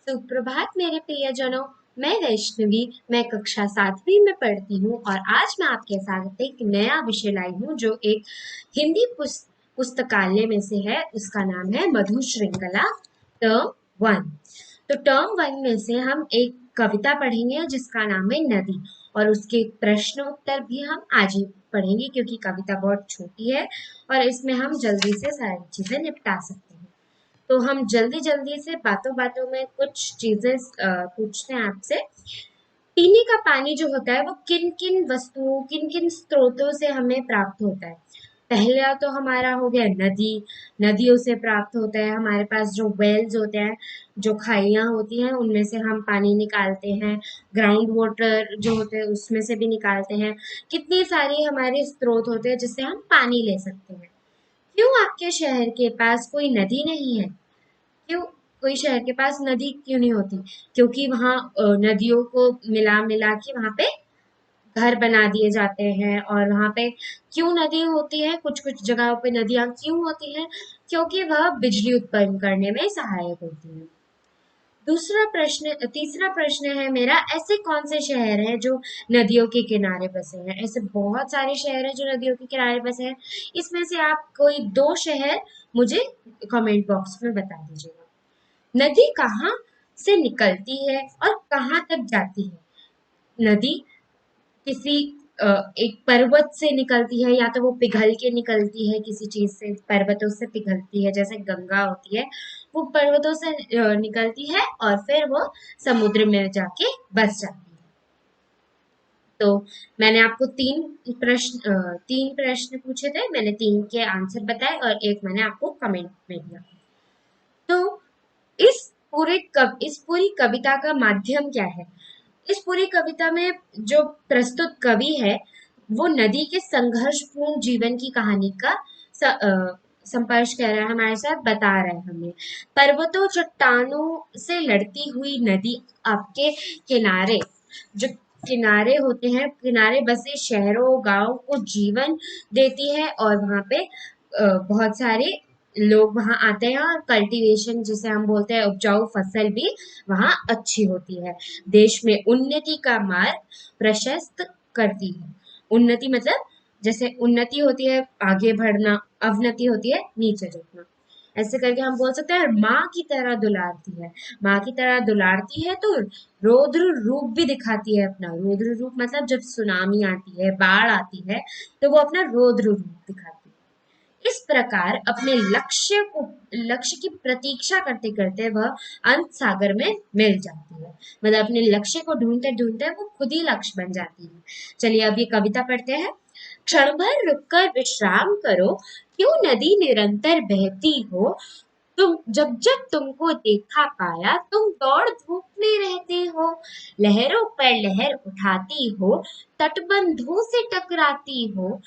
सुप्रभात मेरे प्रियजनों। मैं वैष्णवी। मैं कक्षा 7वीं में पढ़ती हूँ और आज मैं आपके साथ एक नया विषय लाई हूँ जो एक हिंदी पुस्तकालय में से है। उसका नाम है मधु श्रृंखला टर्म 1। तो टर्म 1 में से हम एक कविता पढ़ेंगे जिसका नाम है नदी, और उसके प्रश्न उत्तर भी हम आज ही पढ़ेंगे क्योंकि कविता बहुत छोटी है और इसमें हम जल्दी से सारी चीजें निपटा सकते हैं। तो हम जल्दी जल्दी से बातों बातों में कुछ चीजें पूछते हैं आपसे। पीने का पानी जो होता है वो किन किन वस्तुओं, किन किन स्रोतों से हमें प्राप्त होता है? पहला तो हमारा हो गया नदी। नदियों से प्राप्त होता है। हमारे पास जो वेल्स होते हैं, जो खाइयां होती हैं, उनमें से हम पानी निकालते हैं। ग्राउंड वाटर जो होते हैं उसमें से भी निकालते हैं। कितनी सारी हमारे स्रोत होते हैं जिससे हम पानी ले सकते हैं। क्यों आपके शहर के पास कोई नदी नहीं है? क्यों कोई शहर के पास नदी क्यों नहीं होती? क्योंकि वहां नदियों को मिला मिला के वहां पे घर बना दिए जाते हैं। और वहां पे क्यों नदी होती है, कुछ कुछ जगहों पे नदियां क्यों होती हैं? क्योंकि वह बिजली उत्पन्न करने में सहायक होती है। तीसरा प्रश्न है मेरा, ऐसे कौन से शहर हैं जो नदियों के किनारे बसे हैं? ऐसे बहुत सारे शहर हैं जो नदियों के किनारे बसे हैं। इसमें से आप कोई 2 शहर मुझे कमेंट बॉक्स में बता दीजिएगा। नदी कहाँ से निकलती है और कहाँ तक जाती है? नदी किसी एक पर्वत से निकलती है, या तो वो पिघल के निकलती है किसी चीज से, पर्वतों से पिघलती है जैसे गंगा होती है। वो पर्वतों से निकलती है और फिर वो समुद्र में जाके बस जाती है। तो मैंने आपको तीन प्रश्न पूछे थे। मैंने 3 के आंसर बताए और एक मैंने आपको कमेंट में दिया। तो इस पूरी कविता का माध्यम क्या है? इस पूरी कविता में जो प्रस्तुत कवि है वो नदी के संघर्षपूर्ण जीवन की कहानी का संपर्श कर रहा है, हमारे साथ बता रहा है हमें। पर्वतों चट्टानों से लड़ती हुई नदी आपके किनारे, जो किनारे होते हैं, किनारे बसे शहरों गांव को जीवन देती है। और वहां पे बहुत सारे लोग वहां आते हैं और कल्टीवेशन जिसे हम बोलते हैं, उपजाऊ फसल भी वहां अच्छी होती है। देश में उन्नति का मार्ग प्रशस्त करती है। उन्नति मतलब जैसे उन्नति होती है आगे बढ़ना, अवनति होती है नीचे झुकना। ऐसे करके हम बोल सकते हैं माँ की तरह दुलारती है। माँ की तरह दुलारती है तो रौद्र रूप भी दिखाती है अपना। रौद्र रूप मतलब जब सुनामी आती है, बाढ़ आती है, तो वो अपना रौद्र रूप दिखाती है। इस प्रकार अपने लक्ष्य की प्रतीक्षा करते करते वह अंत सागर में मिल जाती है। मतलब अपने लक्ष्य को ढूंढते ढूंढते वो खुद ही लक्ष्य बन जाती है। चलिए अब ये कविता पढ़ते हैं। क्षण भर रुककर विश्राम करो, क्यों नदी निरंतर बहती हो। तुम जब जब तुमको देखा पाया, तुम दौड़ धूप में रहते हो। लहरों पर लहर उठाती हो, तटबंधों से टकराती हो।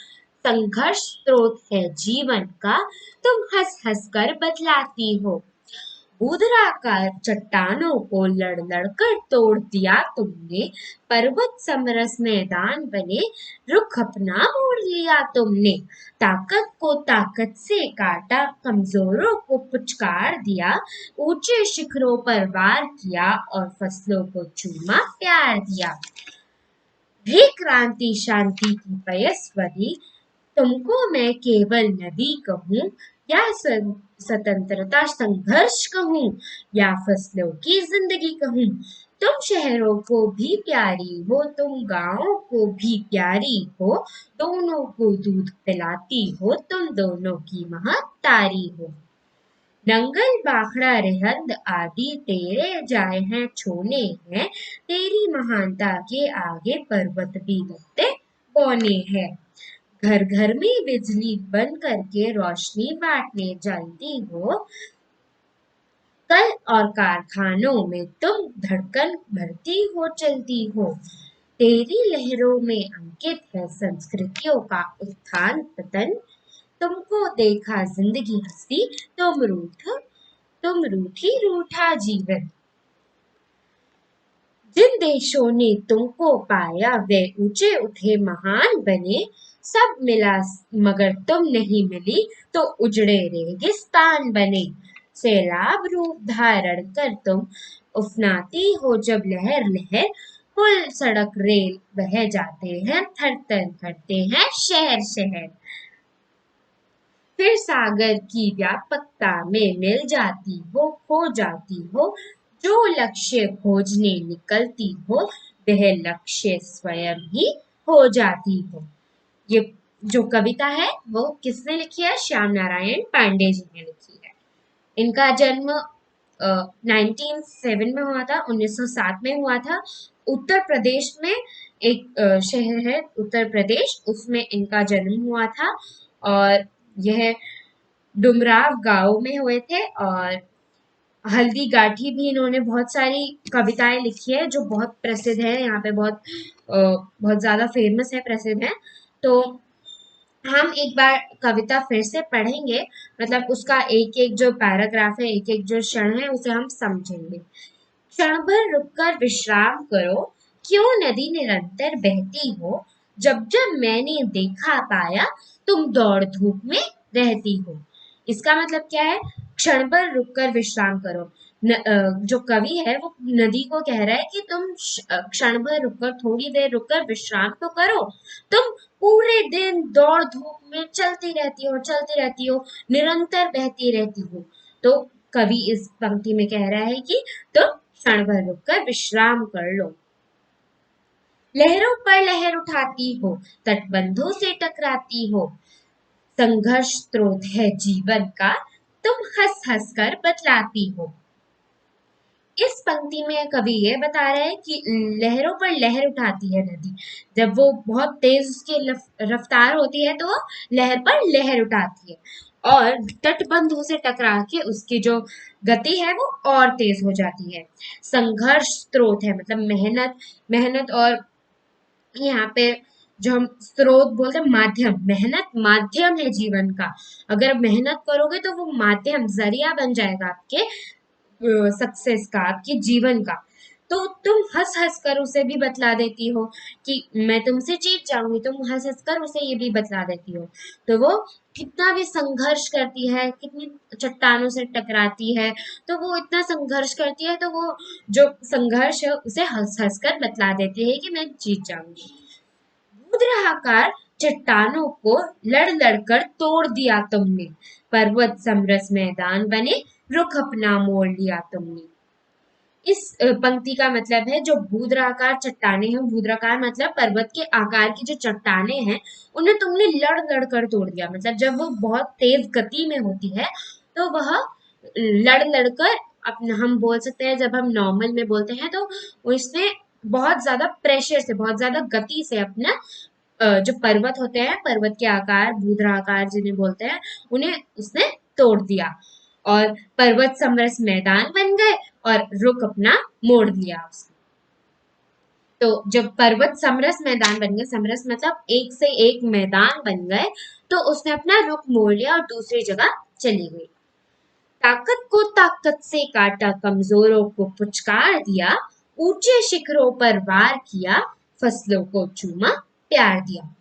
संघर्ष स्रोत है जीवन का, तुम हंस हंस कर बतलाती हो। ऊर्ध्वाकार चट्टानों को लड़ लड़ कर तोड़ दिया तुमने। पर्वत समरस मैदान बने, रुख अपना मोड़ लिया तुमने। ताकत को ताकत से काटा, कमजोरों को पुचकार दिया। ऊंचे शिखरों पर वार किया और फसलों को चूमा प्यार दिया। हे क्रांति शांति की पयस्वरी, तुमको मैं केवल नदी कहूँ, या स्वतंत्रता संघर्ष कहूँ, या फसलों की जिंदगी कहूँ। तुम शहरों को भी प्यारी हो, तुम गांवों को भी प्यारी हो। दोनों को दूध पिलाती हो, तुम दोनों की महत्तारी हो। नंगल बाखड़ा रेहंद आदि तेरे जाए हैं छोने हैं। तेरी महानता के आगे पर्वत भी लगते बौने हैं। घर घर में बिजली बंद करके रोशनी बांटने जलती हो। कल और कारखानों में तुम धड़कन भरती हो चलती हो। तेरी लहरों में अंकित है संस्कृतियों का उत्थान पतन। तुमको देखा जिंदगी हंसी, तुम रूठी रूठा जीवन। जिन देशों ने तुमको पाया वे ऊंचे उठे महान बने। सब मिला मगर तुम नहीं मिली, तो उजड़े रेगिस्तान बने। सैलाब रूप धारण कर तुम उफनाती हो जब लहर लहर, पुल सड़क रेल बह जाते हैं, थर थर करते हैं शहर शहर। फिर सागर की व्यापकता में मिल जाती हो, खो जाती हो, जो लक्ष्य खोजने निकलती हो, वह लक्ष्य स्वयं ही हो जाती हो। ये जो कविता है वो किसने लिखी है? श्याम नारायण पांडे जी ने लिखी है। इनका जन्म 1907 में हुआ था, 1907 में हुआ था। उत्तर प्रदेश में एक शहर है उत्तर प्रदेश, उसमें इनका जन्म हुआ था। और यह डुमराव गांव में हुए थे। और हल्दी गाठी भी इन्होंने बहुत सारी कविताएं लिखी है जो बहुत प्रसिद्ध है, यहाँ पे बहुत ज्यादा फेमस है, प्रसिद्ध है। तो हम एक बार कविता फिर से पढ़ेंगे, मतलब उसका एक एक जो पैराग्राफ है, एक एक जो क्षण है, उसे हम समझेंगे। क्षण भर रुककर विश्राम करो, क्यों नदी निरंतर बहती हो, जब जब मैंने देखा पाया तुम दौड़ धूप में रहती हो। इसका मतलब क्या है? क्षण भर रुककर विश्राम करो। जो कवि है वो नदी को कह रहा है कि तुम क्षण भर रुककर, थोड़ी देर रुककर विश्राम तो करो। तुम पूरे दिन दौड़ धूप में चलती रहती हो, निरंतर बहती रहती हो। तो कवि इस पंक्ति में कह रहा है कि तुम क्षण भर रुककर विश्राम कर लो। लहरों पर लहर उठाती हो, तटबंधों से टकराती हो, संघर्ष स्रोत है जीवन का, तुम हंस हंस कर बतलाती हो। इस पंक्ति में कवि ये बता रहे हैं कि लहरों पर लहर उठाती है नदी। जब वो बहुत तेज उसकी रफ्तार होती है तो वो लहर पर लहर उठाती है, और तटबंधों से टकरा के उसकी जो गति है वो और तेज हो जाती है। संघर्ष स्रोत है, मतलब मेहनत, मेहनत। और यहाँ पे जो हम स्रोत बोलते हैं, माध्यम, मेहनत माध्यम है जीवन का। अगर मेहनत करोगे तो वो माध्यम, जरिया बन जाएगा आपके सक्सेस का, आपके जीवन का। तो तुम हंस हंस कर उसे भी बतला देती हो कि मैं तुमसे जीत जाऊंगी, तुम हंस हंस कर उसे ये भी बतला देती हो। तो वो कितना भी संघर्ष करती है, कितनी चट्टानों से टकराती है, तो वो इतना संघर्ष करती है, तो वो जो संघर्ष है उसे हंस हंस कर बतला देती है कि मैं जीत जाऊंगी। बुद्रहाकार चट्टानों को लड़ लड़कर तोड़ दिया तुमने, पर्वत समरस मैदान बने, रुख अपना मोड़ लिया तुमने। इस पंक्ति का मतलब है जो भूद्राकार चट्टाने हैं, भूद्राकार मतलब पर्वत के आकार की जो चट्टाने हैं, उन्हें तुमने लड़ लड़ कर तोड़ दिया। मतलब जब वो बहुत तेज गति में होती है तो वह लड़ लड़ कर, अपना हम बोल सकते हैं, जब हम नॉर्मल में बोलते हैं तो उसने बहुत ज्यादा प्रेशर से, बहुत ज्यादा गति से अपना जो पर्वत होते हैं, पर्वत के आकार, भूद्राकार जिन्हें बोलते हैं, उन्हें उसने तोड़ दिया और पर्वत समरस मैदान बन गए और रुख अपना मोड़ लिया उसने। तो जब पर्वत समरस मैदान बन गए, समरस मतलब एक से एक मैदान बन गए, तो उसने अपना रुख मोड़ लिया और दूसरी जगह चली गई। ताकत को ताकत से काटा, कमजोरों को पुचकार दिया, ऊंचे शिखरों पर वार किया, फसलों को चूमा प्यार दिया।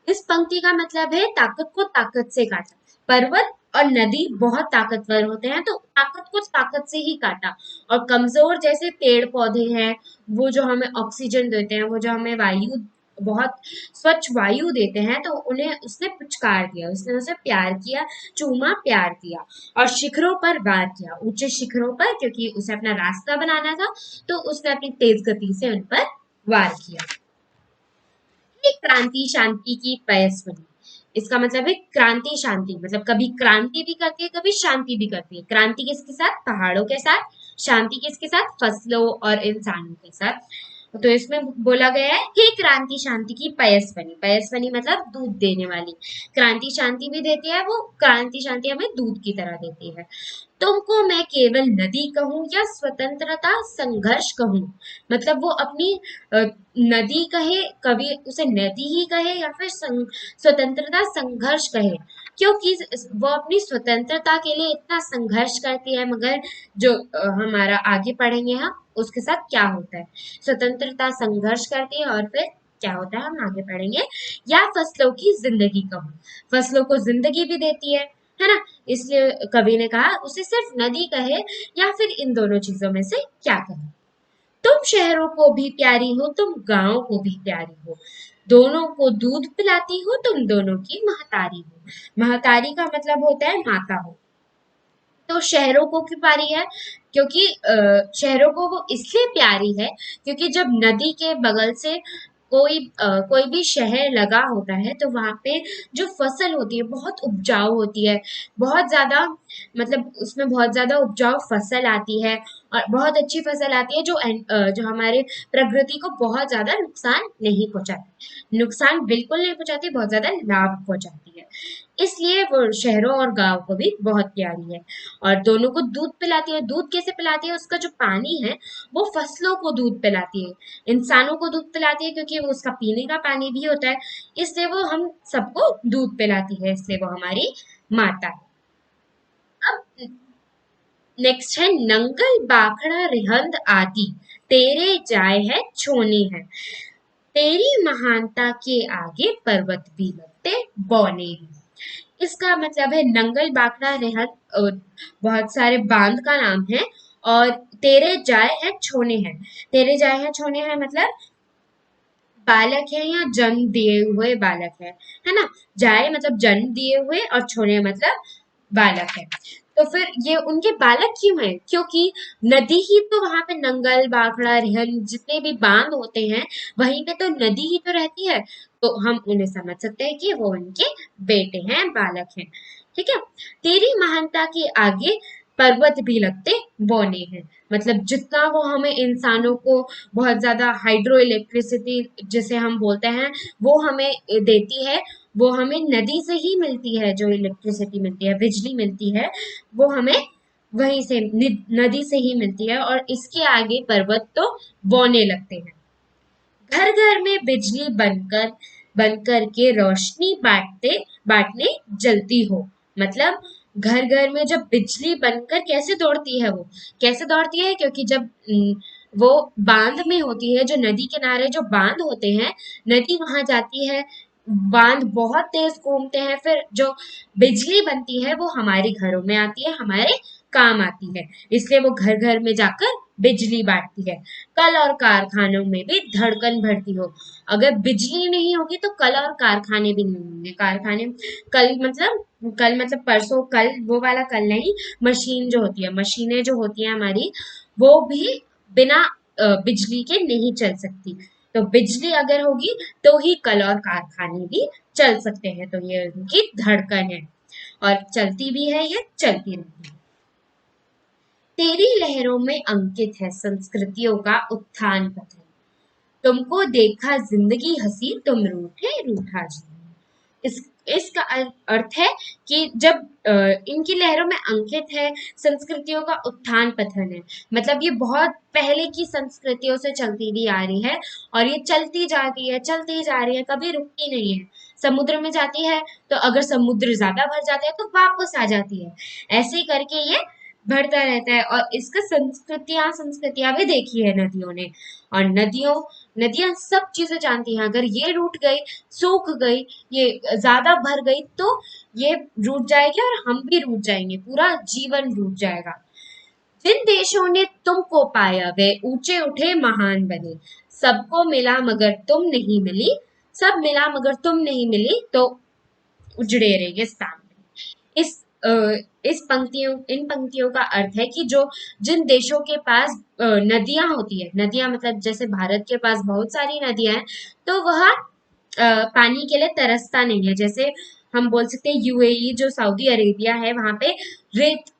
इस पंक्ति का मतलब है ताकत को ताकत से काटा। पर्वत और नदी बहुत ताकतवर होते हैं, तो ताकत को ताकत से ही काटा। और कमजोर जैसे पेड़ पौधे हैं, वो जो हमें ऑक्सीजन देते हैं, वो जो हमें वायु, बहुत स्वच्छ वायु देते हैं, तो उन्हें उसने पुचकार दिया, उसने उसे प्यार किया, चूमा प्यार दिया। और शिखरों पर वार किया, ऊंचे शिखरों पर, क्योंकि उसे अपना रास्ता बनाना था, तो उसने अपनी तेज गति से उन पर वार किया। क्रांति शांति की पयस्विनी, इसका मतलब है क्रांति शांति, मतलब कभी क्रांति भी करती है, कभी शांति भी करती है। क्रांति किसके साथ? पहाड़ों के साथ। शांति किसके साथ? फसलों और इंसानों के साथ। तो इसमें बोला गया है कि क्रांति शांति की पयस्विनी, पयस्विनी मतलब दूध देने वाली। क्रांति शांति भी देती है, वो क्रांति शांति हमें दूध की तरह देती है। तुमको मैं केवल नदी कहूं या स्वतंत्रता संघर्ष कहूं, मतलब वो अपनी नदी कहे, कभी उसे नदी ही कहे या फिर स्वतंत्रता संघर्ष कहे, क्योंकि वो अपनी स्वतंत्रता के लिए इतना संघर्ष करती है। मगर जो हमारा आगे पढ़ेंगे हम, उसके साथ क्या होता है। स्वतंत्रता संघर्ष करती है और फिर क्या होता है हम आगे पढ़ेंगे। या फसलों की जिंदगी कहूं, फसलों को जिंदगी भी देती है ना। इसलिए कवि ने कहा उसे सिर्फ नदी कहे या फिर इन दोनों चीजों में से क्या कहे। तुम शहरों को भी प्यारी हो, तुम गाँव को भी प्यारी हो, दोनों को दूध पिलाती हो, तुम दोनों की महतारी हो। महतारी का मतलब होता है माता हो। तो शहरों को क्यों प्यारी है? क्योंकि शहरों को वो इसलिए प्यारी है क्योंकि जब नदी के बगल से कोई भी शहर लगा होता है तो वहां पे जो फसल होती है बहुत उपजाऊ होती है, बहुत ज्यादा, मतलब उसमें बहुत ज्यादा उपजाऊ फसल आती है और बहुत अच्छी फसल आती है जो हमारे प्रकृति को बहुत ज्यादा नुकसान नहीं पहुंचाती, नुकसान बिल्कुल नहीं पहुंचाती, बहुत ज्यादा लाभ पहुंचाती है। इसलिए वो शहरों और गांव को भी बहुत प्यारी है। और दोनों को दूध पिलाती है। दूध कैसे पिलाती है? उसका जो पानी है वो फसलों को दूध पिलाती है, इंसानों को दूध पिलाती है क्योंकि वो उसका पीने का पानी भी होता है, इसलिए वो हम सबको दूध पिलाती है, इसलिए वो हमारी माता है। अब नेक्स्ट है नंगल बाखड़ा रिहंद आदि, तेरे जाय है छोने हैं, तेरी महानता के आगे पर्वत भी लगते बौने हैं। इसका मतलब है नंगल बाखड़ा रेहत बहुत सारे बांध का नाम है। और तेरे जाय है छोने हैं, तेरे जाय है छोने हैं मतलब बालक है या जन्म दिए हुए बालक है ना। जाय मतलब जन्म दिए हुए और छोने मतलब बालक है। तो फिर ये उनके बालक क्यों हैं? क्योंकि नदी ही तो वहां पे नंगल बाखड़ा रिहन जितने भी बांध होते हैं वहीं पे तो नदी ही तो रहती है, तो हम उन्हें समझ सकते हैं कि वो उनके बेटे हैं, बालक हैं। ठीक है। तेरी महानता के आगे पर्वत भी लगते बौने हैं, मतलब जितना वो हमें इंसानों को बहुत ज्यादा हाइड्रो इलेक्ट्रिसिटी जिसे हम बोलते हैं वो हमें देती है, वो हमें नदी से ही मिलती है, जो इलेक्ट्रिसिटी मिलती है, बिजली मिलती है, वो हमें वहीं से नदी से ही मिलती है। और इसके आगे पर्वत तो बौने लगते हैं। घर घर में बिजली बनकर बनकर के रोशनी बांटने जलती हो, मतलब घर घर में जब बिजली बनकर कैसे दौड़ती है, वो कैसे दौड़ती है क्योंकि जब वो बांध में होती है, जो नदी किनारे जो बांध होते हैं, नदी वहां जाती है, बांध बहुत तेज घूमते हैं, फिर जो बिजली बनती है वो हमारे घरों में आती है, हमारे काम आती है, इसलिए वो घर घर में जाकर बिजली बांटती है। कल और कारखानों में भी धड़कन भरती हो, अगर बिजली नहीं होगी तो कल और कारखाने भी नहीं होंगे। कारखाने कल मतलब परसों, कल वो वाला कल नहीं, मशीन जो होती है, मशीनें जो होती है हमारी, वो भी बिना बिजली के नहीं चल सकती। तो बिजली अगर होगी तो ही कल और कारखाने भी चल सकते हैं, तो ये उनकी धड़कन है और चलती भी है, ये चलती रहती है। तेरी लहरों में अंकित है संस्कृतियों का उत्थान पतन, तुमको देखा जिंदगी हंसी, तुम रूठे रूठा जीवन। इस इसका अर्थ है कि जब इनकी लहरों में अंकित है संस्कृतियों का उत्थान पतन है, मतलब ये बहुत पहले की संस्कृतियों से चलती हुई आ रही है और ये चलती जा रही है, चलती जा रही है, कभी रुकती नहीं है। समुद्र में जाती है तो अगर समुद्र ज्यादा भर जाता है तो वापस आ जाती है, ऐसे ही करके ये बढ़ता रहता है। और इसका संस्कृतियां भी देखी है नदियों ने, और नदियां सब चीजें जानती हैं, अगर ये रूठ गई, सूख गई, ये ज्यादा भर गई तो ये रूठ जाएगी और हम भी रूठ जाएंगे, पूरा जीवन रूठ जाएगा। जिन देशों ने तुमको पाया वे ऊंचे उठे महान बने, सबको मिला मगर तुम नहीं मिली, सब मिला मगर तुम नहीं मिली तो उजड़े रेगिस्तान में। इस पंक्तियों इन पंक्तियों का अर्थ है कि जो जिन देशों के पास नदियां होती है, नदियां मतलब जैसे भारत के पास बहुत सारी नदियां हैं, तो वह पानी के लिए तरसता नहीं है। जैसे हम बोल सकते हैं यूएई जो सऊदी अरेबिया है, वहां पे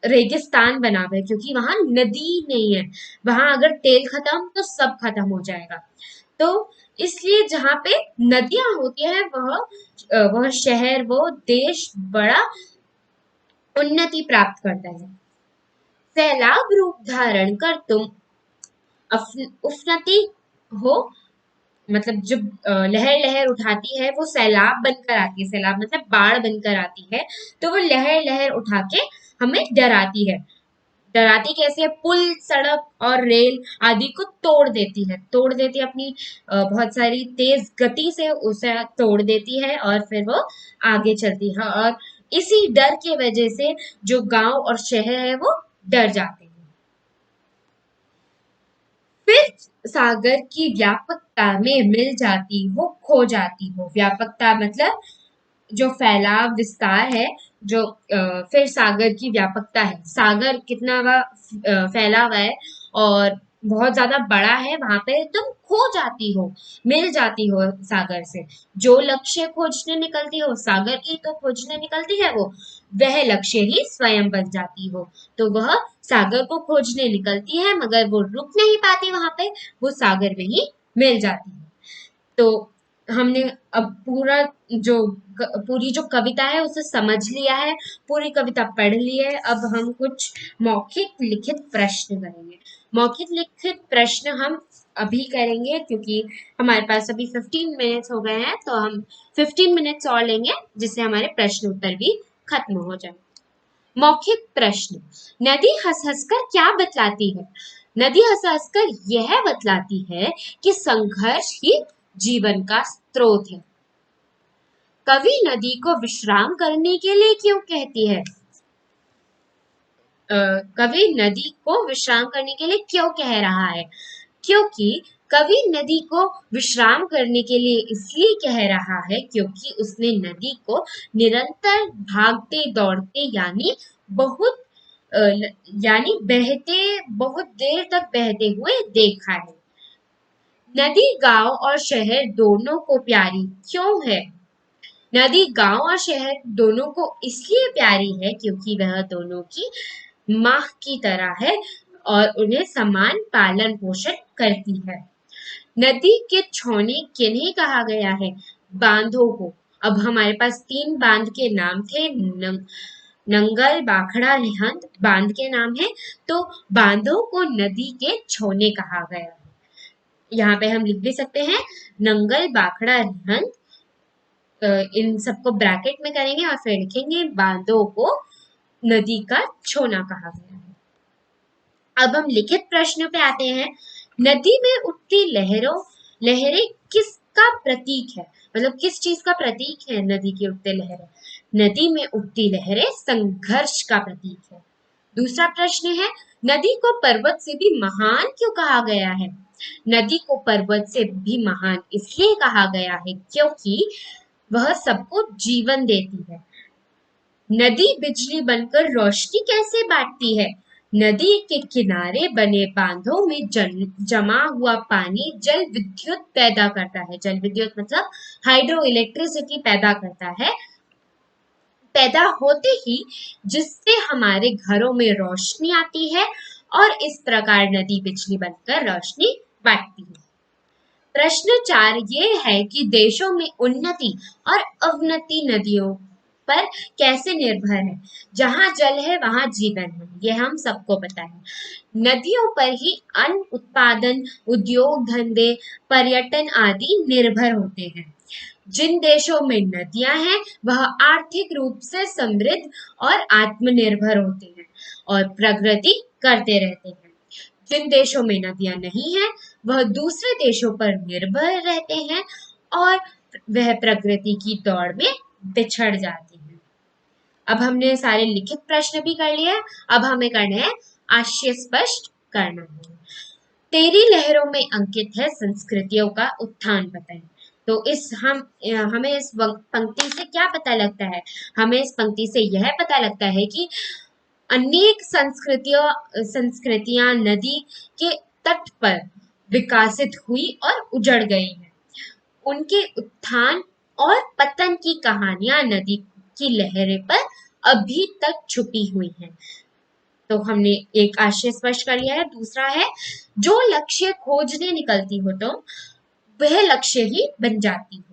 रेगिस्तान बना हुआ है क्योंकि वहां नदी नहीं है, वहां अगर तेल खत्म तो सब खत्म हो जाएगा। तो इसलिए जहाँ पे नदियां होती है वह शहर, वो देश बड़ा उन्नति प्राप्त करता है। सैलाब रूप धारण कर तुम उन्नति हो, मतलब जब लहर लहर उठाती है वो सैलाब बनकर आती है, सैलाब मतलब बाढ़ बनकर आती है, तो वो लहर लहर उठा के हमें डराती है। डराती कैसे है? पुल, सड़क और रेल आदि को तोड़ देती है अपनी बहुत सारी तेज गति से उसे तोड़ देती है और फिर वो आगे चलती है। और इसी डर के वजह से जो गांव और शहर है वो डर जाते हैं। फिर सागर की व्यापकता में मिल जाती हो, खो जाती हो। व्यापकता मतलब जो फैलाव विस्तार है, जो फिर सागर की व्यापकता है, सागर कितना फैला हुआ है और बहुत ज्यादा बड़ा है, वहां पे तुम खो जाती हो, मिल जाती हो सागर से। जो लक्ष्य खोजने निकलती हो, सागर की तो खोजने निकलती है वो, वह लक्ष्य ही स्वयं बन जाती हो। तो वह सागर को खोजने निकलती है, मगर वो रुक नहीं पाती वहां पे, वो सागर में ही मिल जाती है। तो हमने अब जो पूरी जो कविता है उसे समझ लिया है, पूरी कविता पढ़ ली है। अब हम कुछ मौखिक लिखित प्रश्न करेंगे। मौखिक लिखित प्रश्न हम अभी करेंगे, क्योंकि हमारे पास अभी 15 मिनट्स हो गए हैं, तो हम 15 मिनट्स और लेंगे, जिससे हमारे प्रश्न उत्तर भी खत्म हो जाए। मौखिक प्रश्न। नदी हंस हंसकर क्या बतलाती है? नदी हंस हंसकर यह बतलाती है कि संघर्ष ही जीवन का स्रोत है। कवि नदी को विश्राम करने के लिए क्यों कहती है? कवि नदी को विश्राम करने के लिए क्यों कह रहा है? क्योंकि कवि नदी को विश्राम करने के लिए इसलिए कह रहा है क्योंकि उसने नदी को निरंतर भागते दौड़ते बहुत अ, यानी बहते बहुत देर तक बहते हुए देखा है। नदी गांव और शहर दोनों को प्यारी क्यों है? नदी गांव और शहर दोनों को इसलिए प्यारी है क्योंकि वह दोनों की माँ की तरह है और उन्हें समान पालन पोषण करती है। नदी के छोने किन्हें कहा गया है? बांधों को। अब हमारे पास 3 बांध के नाम थे, नंगल, बाखड़ा, रिहंद बांध के नाम है। तो बांधों को नदी के छोने कहा गया है। यहाँ पे हम लिख भी सकते हैं, नंगल, बाखड़ा, रिहंद, इन सबको ब्रैकेट में करेंगे और फिर लिखेंगे बांधों को नदी का छोना कहा गया है। अब हम लिखित प्रश्न पे आते हैं। नदी में उठती लहरें किसका प्रतीक है? मतलब किस चीज का प्रतीक है नदी की उठते लहरें? नदी में उठती लहरें संघर्ष का प्रतीक है। दूसरा प्रश्न है, नदी को पर्वत से भी महान क्यों कहा गया है? नदी को पर्वत से भी महान इसलिए कहा गया है क्योंकि वह सबको जीवन देती है। नदी बिजली बनकर रोशनी कैसे बांटती है? नदी के किनारे बने बांधों में जमा हुआ पानी जल विद्युत पैदा करता है। जल विद्युत मतलब हाइड्रो इलेक्ट्रिसिटी पैदा करता है, पैदा होते ही, जिससे हमारे घरों में रोशनी आती है और इस प्रकार नदी बिजली बनकर रोशनी बांटती है। प्रश्न 4 ये है कि देशों में उन्नति और अवनति नदियों पर कैसे निर्भर है? जहां जल है वहां जीवन है, यह हम सबको पता है। नदियों पर ही अन्न उत्पादन, उद्योग धंधे, पर्यटन आदि निर्भर होते हैं। जिन देशों में नदियां हैं वह आर्थिक रूप से समृद्ध और आत्मनिर्भर होते हैं और प्रगति करते रहते हैं। जिन देशों में नदियां नहीं हैं वह दूसरे देशों पर निर्भर रहते हैं और वह प्रकृति की दौड़ में बिछड़ जाती हैं। अब हमने सारे लिखित प्रश्न भी कर लिए, अब हमें करना है आशय स्पष्ट करना है। तेरी लहरों में अंकित है संस्कृतियों का उत्थान पतन। तो हमें इस पंक्ति से क्या पता लगता है? हमें इस पंक्ति से यह पता लगता है कि अनेक संस्कृतियां नदी के तट पर विकसित हुई और उजड़ गई हैं। उनके उत्थान और पतन की कहानियां नदी की लहरें पर अभी तक छुपी हुई हैं। तो हमने एक आशय स्पष्ट कर लिया है। दूसरा है, जो लक्ष्य खोजने निकलती हो तो वह लक्ष्य ही बन जाती हो।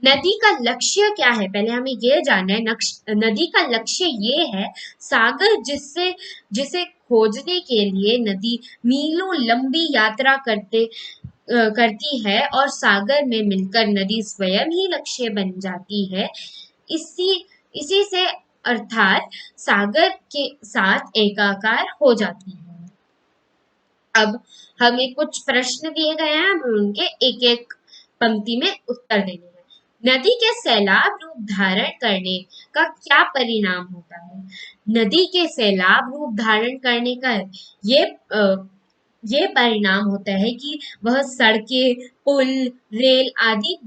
नदी का लक्ष्य क्या है? पहले हमें यह जानना है। नदी का लक्ष्य ये है, सागर जिसे खोजने के लिए नदी मीलों लंबी यात्रा करती है और सागर में मिलकर नदी स्वयं ही लक्ष्य बन जाती है। इसी इसी से अर्थात सागर के साथ एकाकार हो जाती है। अब हमें कुछ प्रश्न दिए गए हैं, हम उनके एक एक पंक्ति में उत्तर देने हैं। नदी के सैलाब रूप धारण करने का क्या परिणाम होता है? नदी के सैलाब रूप धारण करने का ये ये परिणाम होता है कि वह सड़कें, पुल, रेल आदि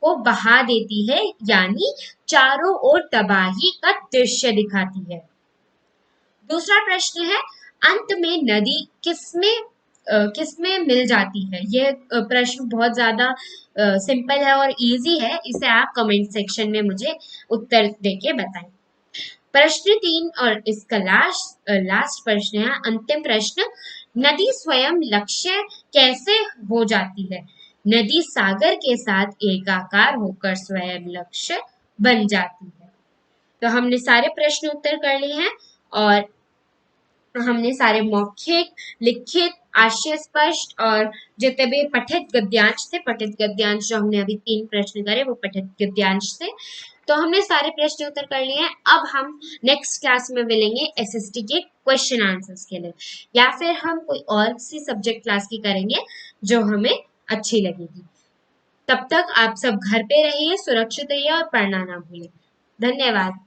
को बहा देती है, यानी चारों ओर तबाही का दृश्य दिखाती है। दूसरा प्रश्न है, अंत में नदी किसमें मिल जाती है? यह प्रश्न बहुत ज्यादा सिंपल है और इजी है, इसे आप कमेंट सेक्शन में मुझे उत्तर देके बताएं। प्रश्न 3 और इसका लास्ट प्रश्न है, अंतिम प्रश्न, नदी स्वयं लक्ष्य कैसे हो जाती है? नदी सागर के साथ एकाकार होकर स्वयं लक्ष्य बन जाती है। तो हमने सारे प्रश्न उत्तर कर लिए हैं और हमने सारे मौखिक, लिखित, आशय स्पष्ट और जितने भी पठित गद्यांश थे, पठित गद्यांश जो हमने अभी 3 प्रश्न करे वो पठित गद्यांश थे। तो हमने सारे प्रश्न उत्तर कर लिए हैं। अब हम नेक्स्ट क्लास में मिलेंगे एसएसटी के क्वेश्चन आंसर्स के लिए, या फिर हम कोई और सी सब्जेक्ट क्लास की करेंगे जो हमें अच्छी लगेगी। तब तक आप सब घर पे रहिए, सुरक्षित रहिए और पढ़ना ना भूलिए। धन्यवाद।